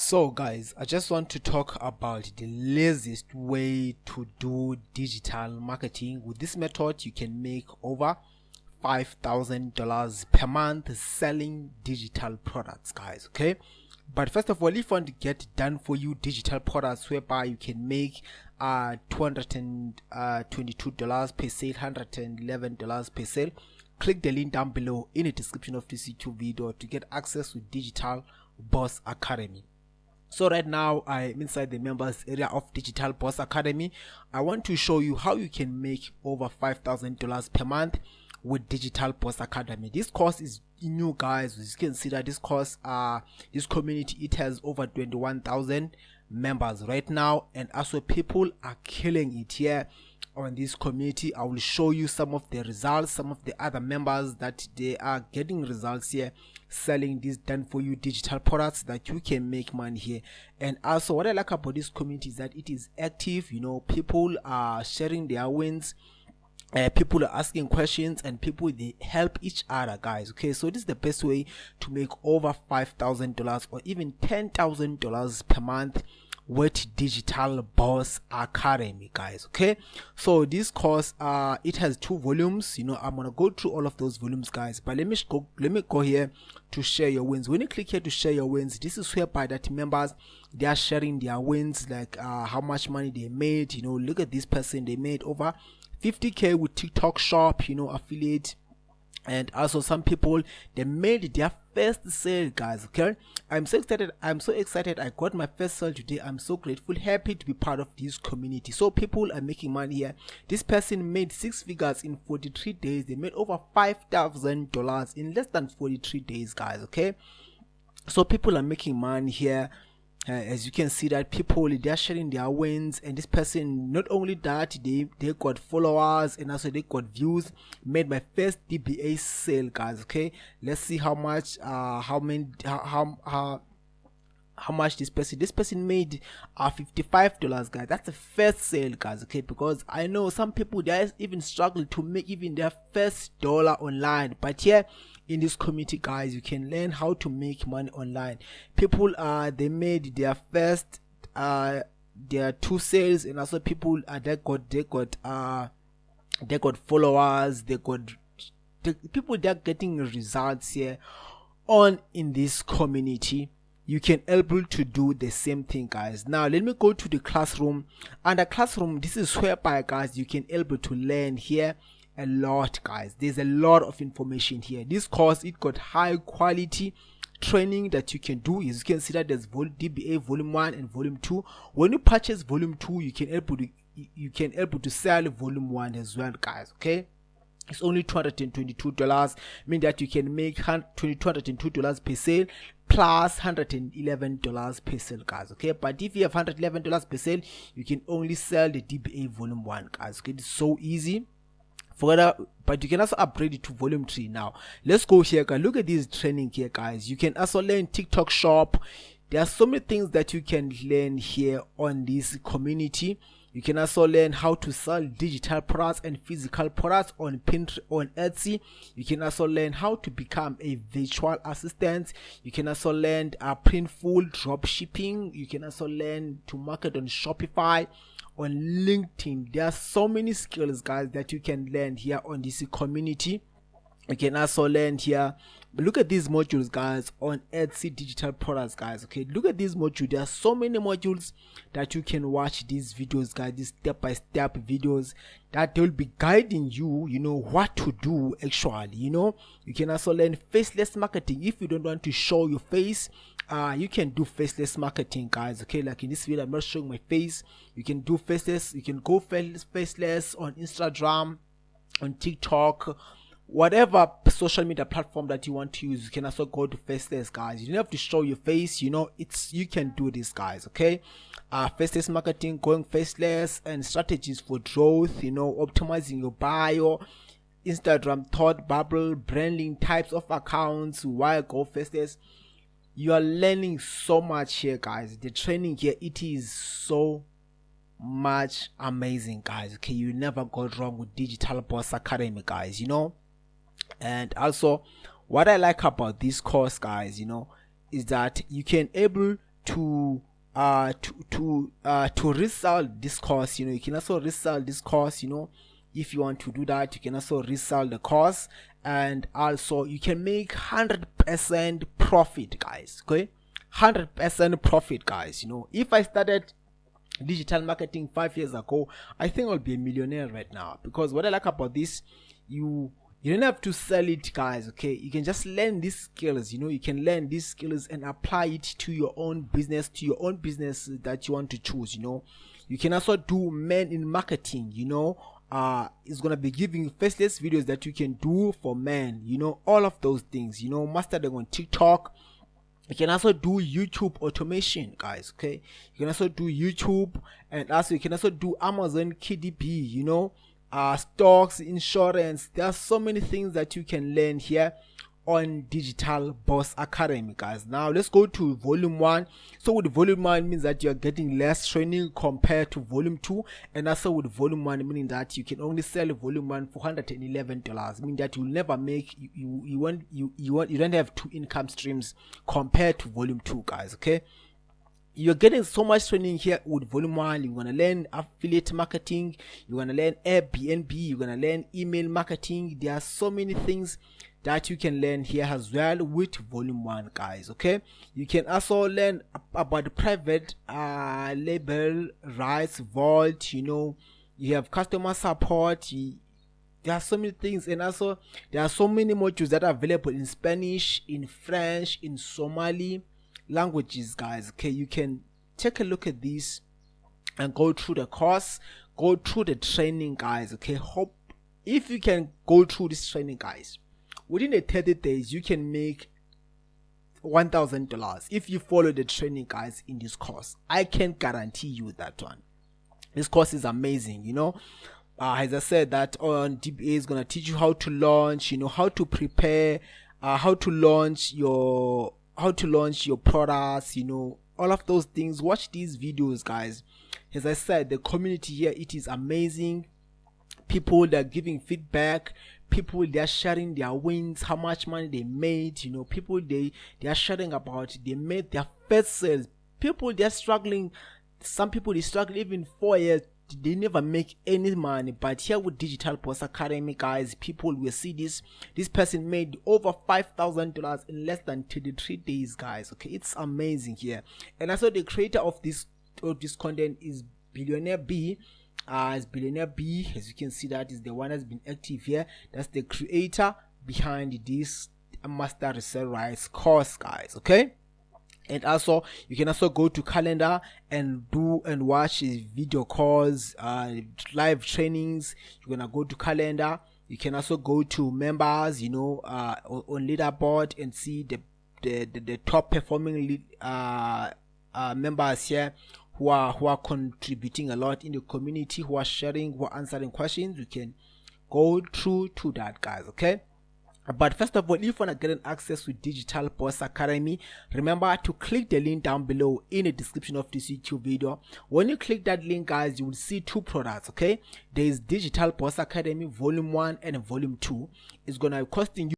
So guys, I just want to talk about the laziest way to do digital marketing. With this method, you can make over $5,000 per month selling digital products, guys. Okay, but first of all, if you want to get done for you digital products whereby you can make $222 per sale, $111 per sale, click the link down below in the description of this YouTube video to get access to Digital Boss Academy. So right now I'm inside the members area of Digital Boss Academy. I want to show you how you can make over $5,000 per month with Digital Boss Academy. This course is new, guys. As you can see that this course, this community, it has over 21,000 members right now, and also people are killing it here on this community. I will show you some of the results, some of the other members that they are getting results here selling these done for you digital products that you can make money here. And also what I like about this community is that it is active. People are sharing their wins, people are asking questions, and people, they help each other, guys. Okay, so this is the best way to make over $5,000 or even $10,000 per month with Digital Boss Academy, guys. Okay, so this course, it has 2 volumes. I'm gonna go through all of those volumes, guys, but let me go here to share your wins. When you click here to share your wins, this is whereby that members, they are sharing their wins, like how much money they made. Look at this person, they made over 50k with TikTok shop, affiliate. And also some people, they made their first sale, guys. Okay, I'm so excited. I got my first sale today. I'm so grateful, happy to be part of this community. So people are making money here. This person made 6 figures in 43 days. They made over $5,000 in less than 43 days, guys. Okay, so people are making money here. As you can see that people, they're sharing their wins, and this person, not only that, they got followers and also they got views. Made my first DBA sale, guys. Okay, let's see how much how much this person made. $55, guys. That's the first sale, guys. Okay, because I know some people, they even struggle to make even their first dollar online, but here in this community, guys, you can learn how to make money online. People, they made their first their 2 sales, and also people, they got followers, people, they're getting results here on in this community. You can able to do the same thing, guys. Now let me go to the classroom. And the classroom, this is whereby, guys, you can able to learn here a lot, guys. There's a lot of information here. This course, it got high quality training that you can do. As you can see that there's DBA volume 1 and volume 2. When you purchase volume 2, you can able to sell volume 1 as well, guys. Okay, it's only $222, mean that you can make $222 per sale plus $111 per sale, guys. Okay, but if you have $111 per sale, you can only sell the DBA volume 1, guys. Okay, it's so easy. But you can also upgrade it to volume 3. Now let's go here, guys. Look at this training here, guys. You can also learn TikTok shop. There are so many things that you can learn here on this community. You can also learn how to sell digital products and physical products on Pinterest, on Etsy. You can also learn how to become a virtual assistant. You can also learn printful drop shipping. You can also learn to market on Shopify, on LinkedIn. There are so many skills, guys, that you can learn here on this community. You can also learn here. Look at these modules, guys, on Etsy digital products, guys. Okay, look at these modules. There are so many modules that you can watch these videos, guys, these step-by-step videos that will be guiding you, what to do actually. You can also learn faceless marketing. If you don't want to show your face, you can do faceless marketing, guys. Okay, like in this video, I'm not showing my face. You can do faceless. You can go faceless on Instagram, on TikTok, whatever social media platform that you want to use. You can also go to faceless, guys. You don't have to show your face. You can do this, guys. Okay, faceless marketing, going faceless, and strategies for growth. Optimizing your bio, Instagram thought bubble, branding, types of accounts, why go faceless. You are learning so much here, guys. The training here, it is so much amazing, guys. Okay, you never go wrong with Digital Boss Academy, guys. And also what I like about this course, guys, is that you can able to resell this course. You can also resell this course. If you want to do that, you can also resell the course, and also you can make 100% profit, guys. Okay, 100% profit, guys. If I started digital marketing 5 years ago, I think I'll be a millionaire right now, because what I like about this, you don't have to sell it, guys. Okay, you can just learn these skills. You can learn these skills and apply it to your own business, that you want to choose. You can also do men in marketing. It's gonna be giving faceless videos that you can do for men. All of those things. Master them on TikTok. You can also do YouTube automation, guys. Okay, you can also do YouTube, and also you can also do Amazon KDP. Stocks, insurance. There are so many things that you can learn here on Digital Boss Academy, guys. Now let's go to volume 1. So with volume 1 means that you're getting less training compared to volume 2, and also with volume 1 meaning that you can only sell volume 1 for $111, meaning that you'll never make you don't have 2 income streams compared to volume 2, guys. Okay, you're getting so much training here with volume 1. You're going to learn affiliate marketing, you're going to learn Airbnb, you're going to learn email marketing. There are so many things that you can learn here as well with volume 1, guys. Okay, you can also learn about private label rights, vault. You have customer support. There are so many things, and also there are so many modules that are available in Spanish, in French, in Somali languages, guys. Okay, you can take a look at this and go through the course, go through the training, guys. Okay, hope if you can go through this training, guys, within the 30 days you can make $1,000 if you follow the training, guys, in this course. I can guarantee you that one. This course is amazing. As I said, that on DBA is going to teach you how to launch, how to prepare, how to launch your products, all of those things. Watch these videos, guys. As I said, the community here, it is amazing. People that are giving feedback, people they are sharing their wins, how much money they made. People they are sharing about they made their first sales. People they are struggling. Some people they struggle even 4 years, they never make any money. But here with Digital Boss Academy, guys, people will see this person made over $5,000 in less than 33 days, guys. Okay, it's amazing here. And also the creator of this content is Billionaire B. As Billionaire B, as you can see, that is the one that's been active here. That's the creator behind this master resell rights course, guys. Okay, and also you can also go to calendar and watch video calls, live trainings. You're gonna go to calendar. You can also go to members, on leaderboard, and see the top performing members here who are contributing a lot in the community, who are sharing, who are answering questions. You can go through to that, guys. Okay, but first of all, if you want to get an access to Digital Boss Academy, remember to click the link down below in the description of this YouTube video. When you click that link, guys, you will see 2 products. Okay, there is Digital Boss Academy volume 1 and volume 2. It's gonna be costing you